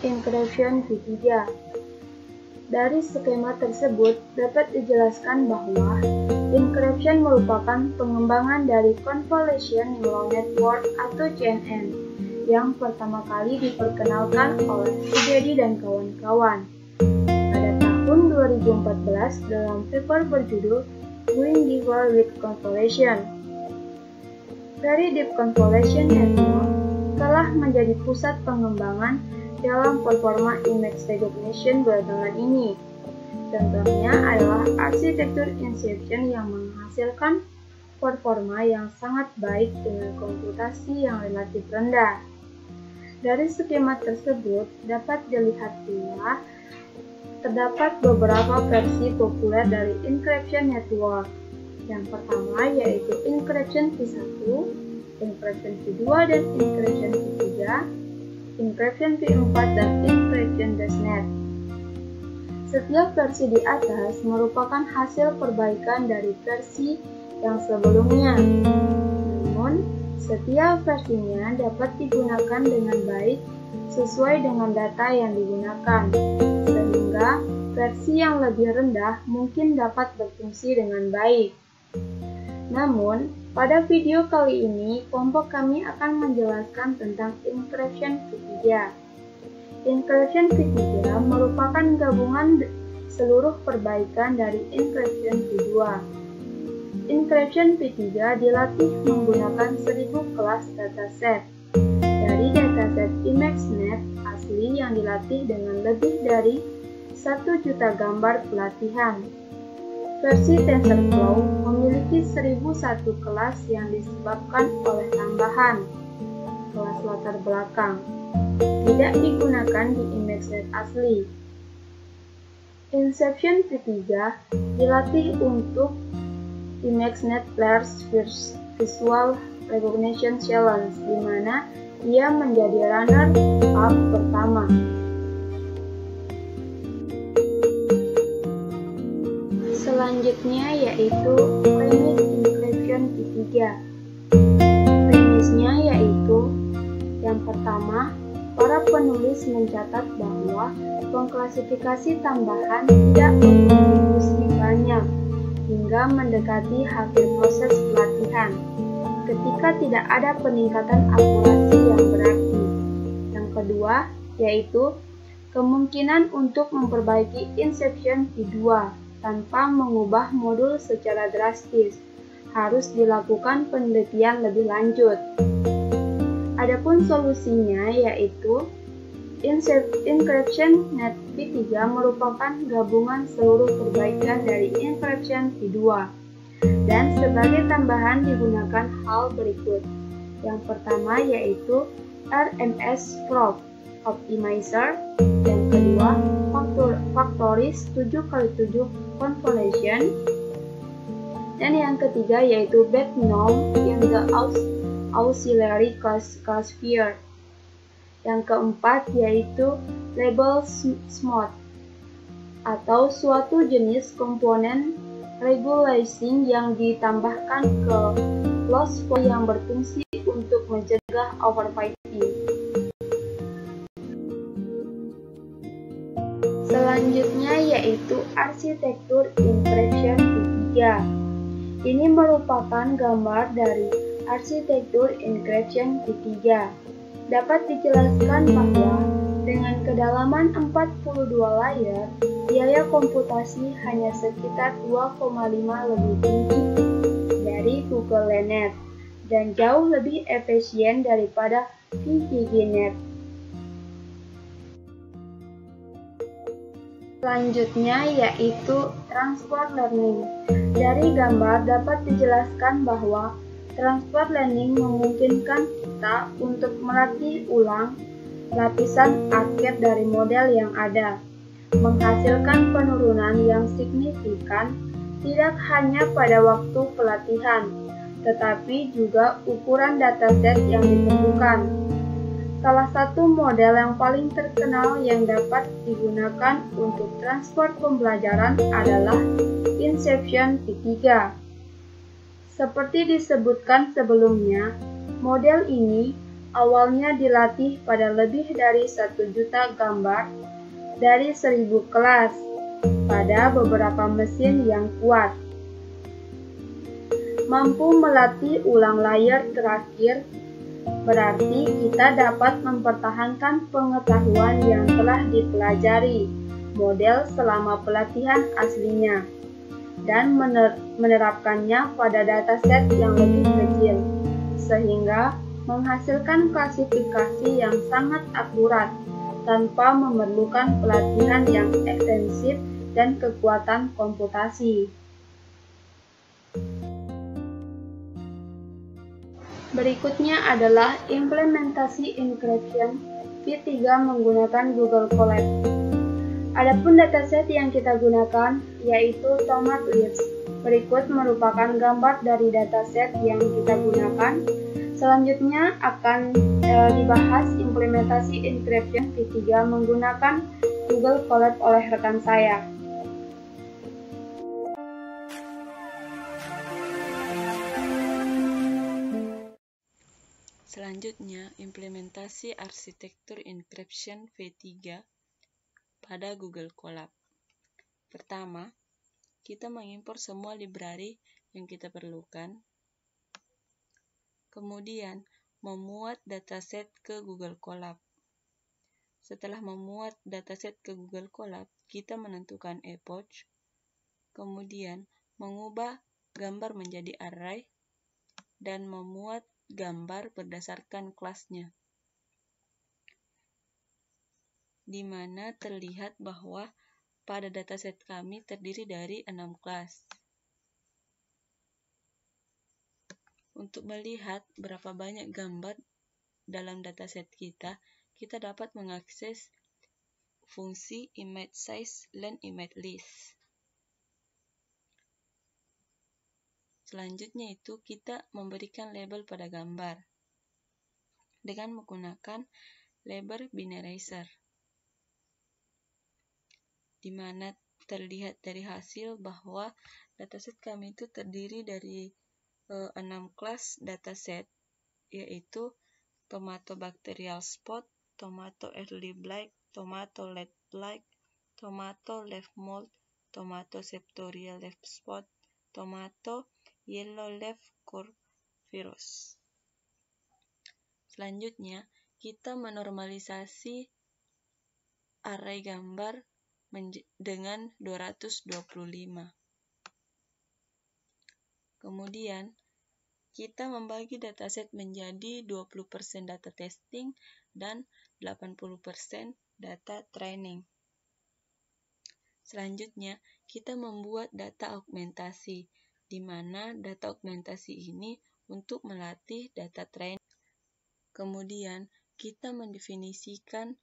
Encryption v3. Dari skema tersebut dapat dijelaskan bahwa encryption merupakan pengembangan dari Convolution Neural Network atau CNN yang pertama kali diperkenalkan oleh Subedi dan kawan-kawan pada tahun 2014 dalam paper berjudul Going Deeper with Convolution. Very Deep Convolution Network telah menjadi pusat pengembangan dalam performa image recognition belakangan ini. Contohnya adalah arsitektur Inception yang menghasilkan performa yang sangat baik dengan komputasi yang relatif rendah. Dari skema tersebut dapat dilihat pula terdapat beberapa versi populer dari encryption network. Yang pertama yaitu encryption v1, encryption v2 dan encryption v3, encryption v4 dan encryption .NET. Setiap versi di atas merupakan hasil perbaikan dari versi yang sebelumnya. Namun, setiap versinya dapat digunakan dengan baik sesuai dengan data yang digunakan, sehingga versi yang lebih rendah mungkin dapat berfungsi dengan baik. Namun, pada video kali ini, kelompok kami akan menjelaskan tentang encryption v3. Encryption v3 merupakan gabungan seluruh perbaikan dari encryption v2. Encryption v3 dilatih menggunakan 1000 kelas dataset dari dataset ImageNet asli yang dilatih dengan lebih dari 1 juta gambar pelatihan. Versi TensorFlow memiliki 1001 kelas yang disebabkan oleh tambahan kelas latar belakang tidak digunakan di ImageNet asli. Inception v3 dilatih untuk ImageNet Player's Visual Recognition Challenge, di mana ia menjadi runner-up pertama. Selanjutnya yaitu premise encryption v3. Premisnya yaitu yang pertama, para penulis mencatat bahwa pengklasifikasi tambahan tidak berkontribusi banyak hingga mendekati akhir proses pelatihan ketika tidak ada peningkatan akurasi yang berarti. Yang kedua yaitu kemungkinan untuk memperbaiki Inception v2 tanpa mengubah modul secara drastis harus dilakukan penelitian lebih lanjut. Adapun solusinya yaitu Encryption Net v3 merupakan gabungan seluruh perbaikan dari Encryption v2 dan sebagai tambahan digunakan hal berikut. Yang pertama yaitu RMS Probe Optimizer, yang kedua Factories 7x7 Convolution, dan yang ketiga yaitu Backgnome in the Auxiliary Classifier. Yang keempat yaitu Label Smooth atau suatu jenis komponen regulation yang ditambahkan ke loss point yang berfungsi untuk mencegah overfitting. Selanjutnya yaitu arsitektur encryption v3. Ini merupakan gambar dari arsitektur encryption v3. Dapat dijelaskan bahwa dengan kedalaman 42 layer, biaya komputasi hanya sekitar 2,5 lebih tinggi dari Google Net dan jauh lebih efisien daripada VGGNet. Selanjutnya yaitu Transport Learning. Dari gambar dapat dijelaskan bahwa Transport Learning memungkinkan kita untuk melatih ulang lapisan akhir dari model yang ada, menghasilkan penurunan yang signifikan tidak hanya pada waktu pelatihan, tetapi juga ukuran dataset yang ditentukan. Salah satu model yang paling terkenal yang dapat digunakan untuk transport pembelajaran adalah Inception v3. Seperti disebutkan sebelumnya, model ini awalnya dilatih pada lebih dari 1 juta gambar dari 1000 kelas pada beberapa mesin yang kuat. Mampu melatih ulang layar terakhir berarti kita dapat mempertahankan pengetahuan yang telah dipelajari model selama pelatihan aslinya dan menerapkannya pada dataset yang lebih kecil, sehingga menghasilkan klasifikasi yang sangat akurat tanpa memerlukan pelatihan yang ekstensif dan kekuatan komputasi. Berikutnya adalah implementasi encryption V3 menggunakan Google Colab. Adapun dataset yang kita gunakan yaitu TomaToList. Berikut merupakan gambar dari dataset yang kita gunakan. Selanjutnya akan dibahas implementasi encryption V3 menggunakan Google Colab oleh rekan saya. Selanjutnya, implementasi arsitektur encryption V3 pada Google Colab. Pertama, kita mengimpor semua library yang kita perlukan. Kemudian, memuat dataset ke Google Colab. Setelah memuat dataset ke Google Colab, kita menentukan epoch. Kemudian, mengubah gambar menjadi array dan memuat gambar berdasarkan kelasnya, di mana terlihat bahwa pada dataset kami terdiri dari 6 kelas. Untuk melihat berapa banyak gambar dalam dataset kita, kita dapat mengakses fungsi ImageSize dan ImageList. Selanjutnya itu kita memberikan label pada gambar dengan menggunakan label binarizer, di mana terlihat dari hasil bahwa dataset kami itu terdiri dari 6 kelas dataset, yaitu tomato bacterial spot, tomato early blight, tomato late blight, tomato leaf mold, tomato septorial leaf spot, tomato yellow leaf curve virus. Selanjutnya, kita menormalisasi array gambar dengan 225. Kemudian, kita membagi dataset menjadi 20% data testing dan 80% data training. Selanjutnya, kita membuat data augmentasi, di mana data augmentasi ini untuk melatih data training. Kemudian, kita mendefinisikan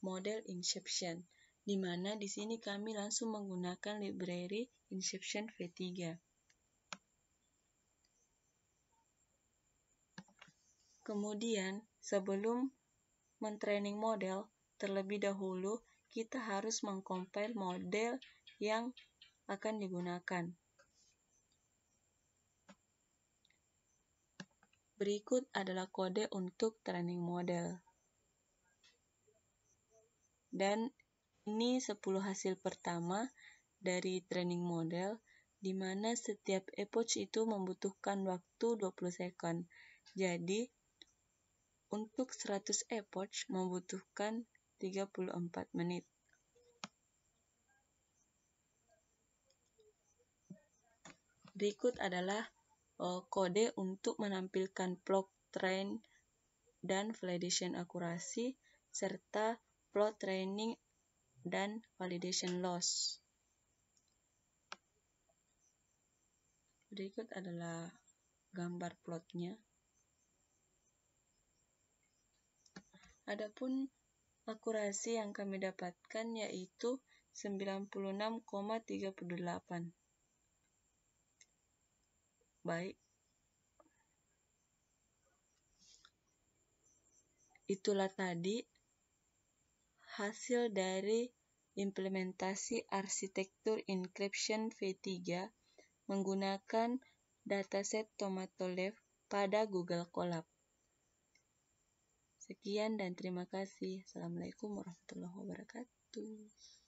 model inception, di mana di sini kami langsung menggunakan library inception V3. Kemudian, sebelum mentraining model, terlebih dahulu kita harus mengcompile model yang akan digunakan. Berikut adalah kode untuk training model. Dan ini 10 hasil pertama dari training model, di mana setiap epoch itu membutuhkan waktu 20 second. Jadi, untuk 100 epoch membutuhkan 34 menit. Berikut adalah kode untuk menampilkan plot train dan validation akurasi, serta plot training dan validation loss. Berikut adalah gambar plotnya. Adapun akurasi yang kami dapatkan yaitu 96,38. Baik. Itulah tadi hasil dari implementasi arsitektur encryption V3 menggunakan dataset TomatoLeaf pada Google Colab. Sekian dan terima kasih. Assalamualaikum warahmatullahi wabarakatuh.